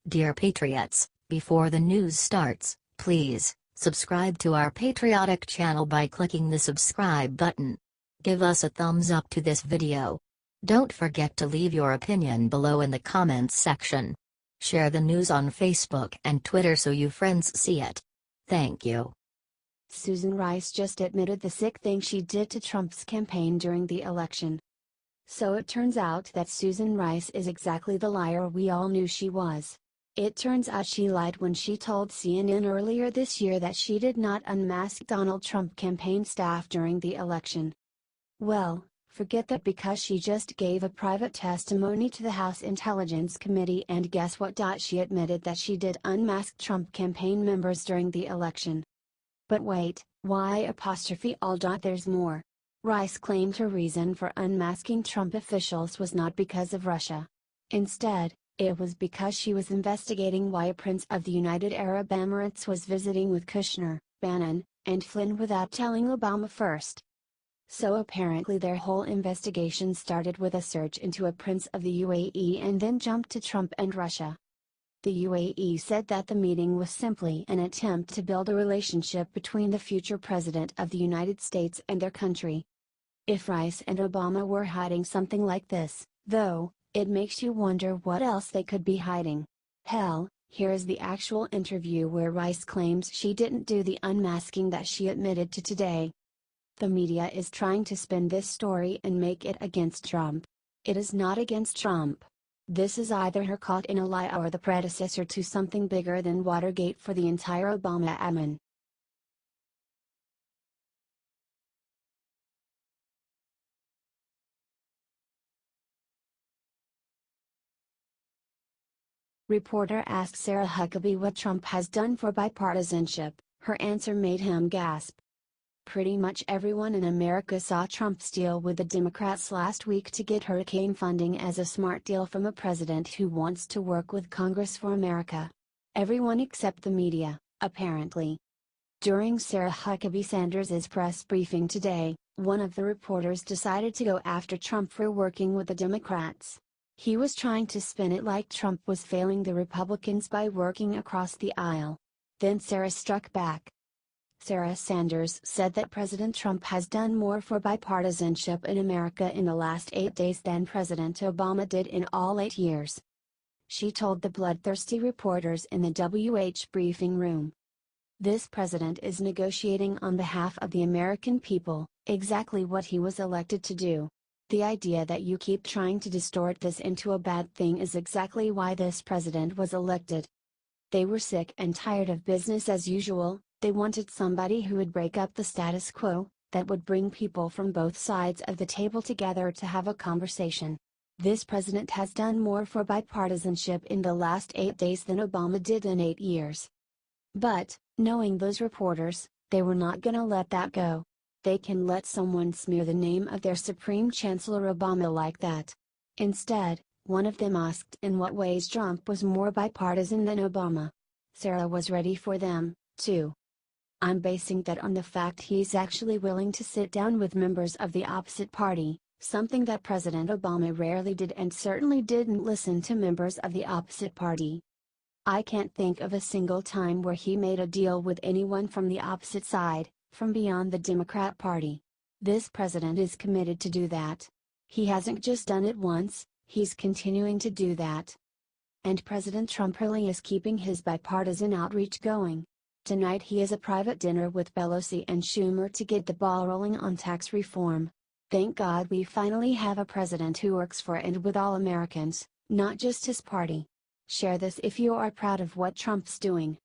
Dear Patriots, before the news starts, please subscribe to our patriotic channel by clicking the subscribe button. Give us a thumbs up to this video. Don't forget to leave your opinion below in the comments section. Share the news on Facebook and Twitter so you friends see it. Thank you. Susan Rice just admitted the sick thing she did to Trump's campaign during the election. So it turns out that Susan Rice is exactly the liar we all knew she was. It turns out she lied when she told CNN earlier this year that she did not unmask Donald Trump campaign staff during the election. Well, forget that because she just gave a private testimony to the House Intelligence Committee, and guess what? She admitted that she did unmask Trump campaign members during the election. But wait, why all? There's more. Rice claimed her reason for unmasking Trump officials was not because of Russia. Instead, it was because she was investigating why a prince of the United Arab Emirates was visiting with Kushner, Bannon, and Flynn without telling Obama first. So apparently their whole investigation started with a search into a prince of the UAE and then jumped to Trump and Russia. The UAE said that the meeting was simply an attempt to build a relationship between the future president of the United States and their country. If Rice and Obama were hiding something like this, though, it makes you wonder what else they could be hiding. Hell, here is the actual interview where Rice claims she didn't do the unmasking that she admitted to today. The media is trying to spin this story and make it against Trump. It is not against Trump. This is either her caught in a lie or the predecessor to something bigger than Watergate for the entire Obama admin. Reporter asked Sarah Huckabee what Trump has done for bipartisanship. Her answer made him gasp. Pretty much everyone in America saw Trump's deal with the Democrats last week to get hurricane funding as a smart deal from a president who wants to work with Congress for America. Everyone except the media, apparently. During Sarah Huckabee Sanders' press briefing today, one of the reporters decided to go after Trump for working with the Democrats. He was trying to spin it like Trump was failing the Republicans by working across the aisle. Then Sarah struck back. Sarah Sanders said that President Trump has done more for bipartisanship in America in the last 8 days than President Obama did in all 8 years. She told the bloodthirsty reporters in the WH briefing room. This president is negotiating on behalf of the American people, exactly what he was elected to do. The idea that you keep trying to distort this into a bad thing is exactly why this president was elected. They were sick and tired of business as usual. They wanted somebody who would break up the status quo, that would bring people from both sides of the table together to have a conversation. This president has done more for bipartisanship in the last 8 days than Obama did in 8 years. But, knowing those reporters, they were not gonna let that go. They can let someone smear the name of their Supreme Chancellor Obama like that. Instead, one of them asked in what ways Trump was more bipartisan than Obama. Sarah was ready for them, too. I'm basing that on the fact he's actually willing to sit down with members of the opposite party, something that President Obama rarely did and certainly didn't listen to members of the opposite party. I can't think of a single time where he made a deal with anyone from the opposite side, from beyond the Democrat Party. This president is committed to do that. He hasn't just done it once, he's continuing to do that. And President Trump really is keeping his bipartisan outreach going. Tonight he has a private dinner with Pelosi and Schumer to get the ball rolling on tax reform. Thank God we finally have a president who works for and with all Americans, not just his party. Share this if you are proud of what Trump's doing.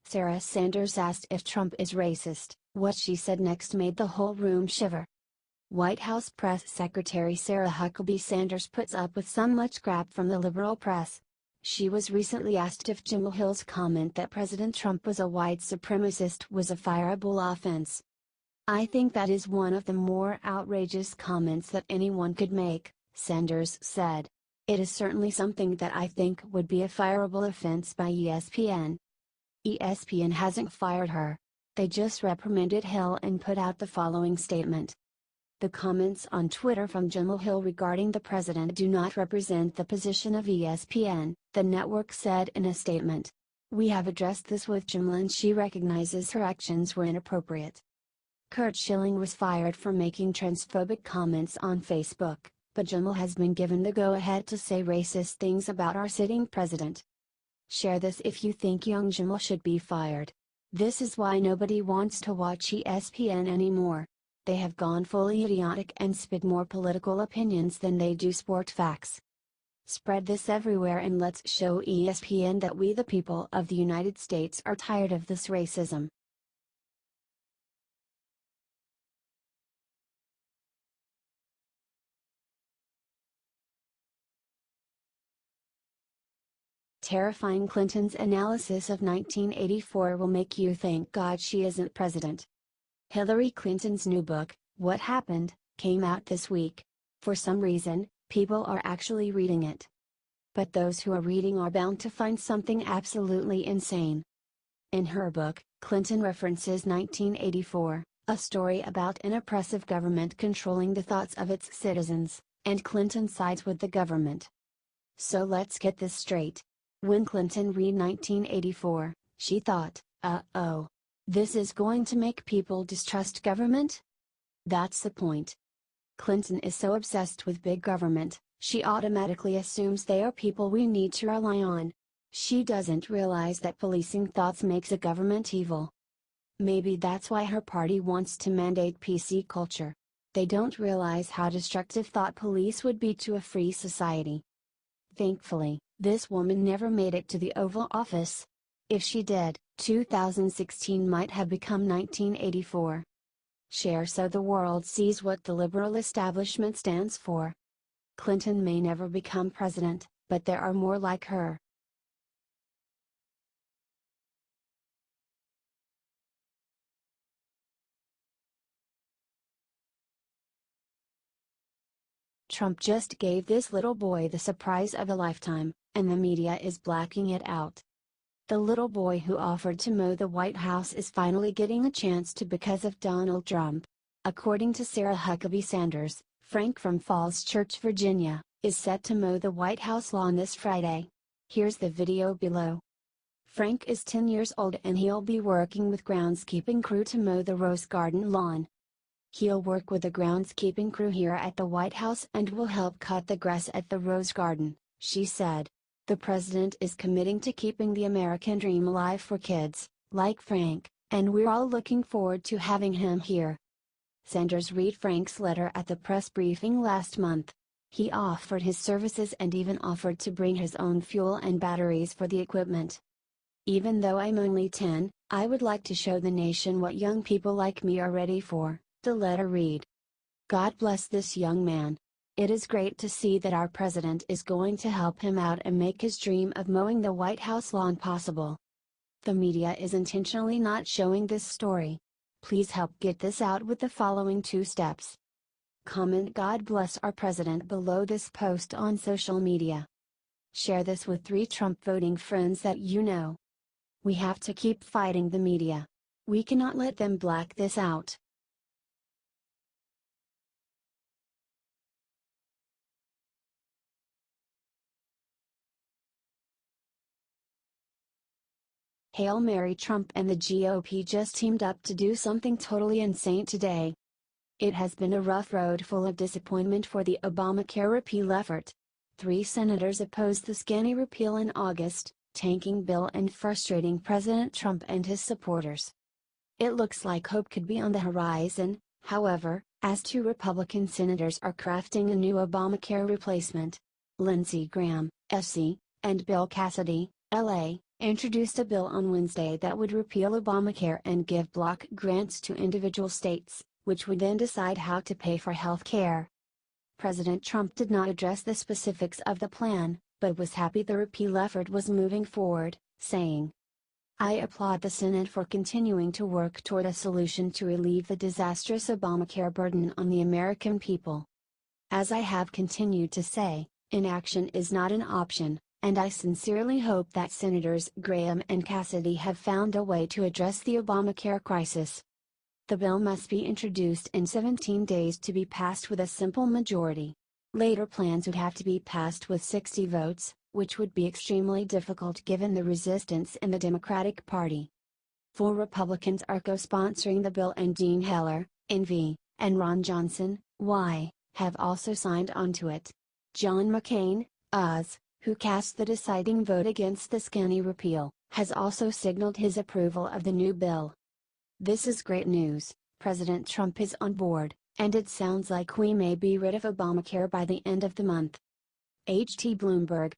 Sarah Sanders asked if Trump is racist. What she said next made the whole room shiver. White House Press Secretary Sarah Huckabee Sanders puts up with some much crap from the liberal press. She was recently asked if Jim Hill's comment that President Trump was a white supremacist was a fireable offense. I think that is one of the more outrageous comments that anyone could make, Sanders said. It is certainly something that I think would be a fireable offense by ESPN. ESPN hasn't fired her. They just reprimanded Hill and put out the following statement. The comments on Twitter from Jemele Hill regarding the president do not represent the position of ESPN, the network said in a statement. We have addressed this with Jemele and she recognizes her actions were inappropriate. Curt Schilling was fired for making transphobic comments on Facebook, but Jemele has been given the go-ahead to say racist things about our sitting president. Share this if you think young Jemele should be fired. This is why nobody wants to watch ESPN anymore. They have gone fully idiotic and spit more political opinions than they do sport facts. Spread this everywhere and let's show ESPN that we the people of the United States are tired of this racism. Terrifying. Clinton's analysis of 1984 will make you thank God she isn't president. Hillary Clinton's new book, What Happened, came out this week. For some reason, people are actually reading it. But those who are reading are bound to find something absolutely insane. In her book, Clinton references 1984, a story about an oppressive government controlling the thoughts of its citizens, and Clinton sides with the government. So let's get this straight. When Clinton read 1984, she thought, uh-oh. This is going to make people distrust government? That's the point. Clinton is so obsessed with big government, she automatically assumes they are people we need to rely on. She doesn't realize that policing thoughts makes a government evil. Maybe that's why her party wants to mandate PC culture. They don't realize how destructive thought police would be to a free society. Thankfully, this woman never made it to the Oval Office. If she did, 2016 might have become 1984. Share so the world sees what the liberal establishment stands for. Clinton may never become president, but there are more like her. Trump just gave this little boy the surprise of a lifetime, and the media is blacking it out. The little boy who offered to mow the White House is finally getting a chance to because of Donald Trump. According to Sarah Huckabee Sanders, Frank from Falls Church, Virginia, is set to mow the White House lawn this Friday. Here's the video below. Frank is 10 years old and he'll be working with groundskeeping crew to mow the Rose Garden lawn. He'll work with the groundskeeping crew here at the White House and will help cut the grass at the Rose Garden, she said. The president is committing to keeping the American dream alive for kids, like Frank, and we're all looking forward to having him here. Sanders read Frank's letter at the press briefing last month. He offered his services and even offered to bring his own fuel and batteries for the equipment. Even though I'm only 10, I would like to show the nation what young people like me are ready for, the letter read. God bless this young man. It is great to see that our president is going to help him out and make his dream of mowing the White House lawn possible. The media is intentionally not showing this story. Please help get this out with the following 2 steps. Comment God bless our president below this post on social media. Share this with 3 Trump voting friends that you know. We have to keep fighting the media. We cannot let them black this out. Hail Mary. Trump and the GOP just teamed up to do something totally insane today. It has been a rough road full of disappointment for the Obamacare repeal effort. 3 senators opposed the skinny repeal in August, tanking bill and frustrating President Trump and his supporters. It looks like hope could be on the horizon, however, as 2 Republican senators are crafting a new Obamacare replacement. Lindsey Graham, SC, and Bill Cassidy, LA, introduced a bill on Wednesday that would repeal Obamacare and give block grants to individual states, which would then decide how to pay for health care. President Trump did not address the specifics of the plan, but was happy the repeal effort was moving forward, saying, "I applaud the Senate for continuing to work toward a solution to relieve the disastrous Obamacare burden on the American people. As I have continued to say, inaction is not an option, and I sincerely hope that Senators Graham and Cassidy have found a way to address the Obamacare crisis. The bill must be introduced in 17 days to be passed with a simple majority. Later plans would have to be passed with 60 votes, which would be extremely difficult given the resistance in the Democratic Party. 4 Republicans are co-sponsoring the bill, and Dean Heller, NV, and Ron Johnson, Y, have also signed onto it. John McCain, US, who cast the deciding vote against the skinny repeal, has also signaled his approval of the new bill. This is great news. President Trump is on board, and it sounds like we may be rid of Obamacare by the end of the month. H.T. Bloomberg,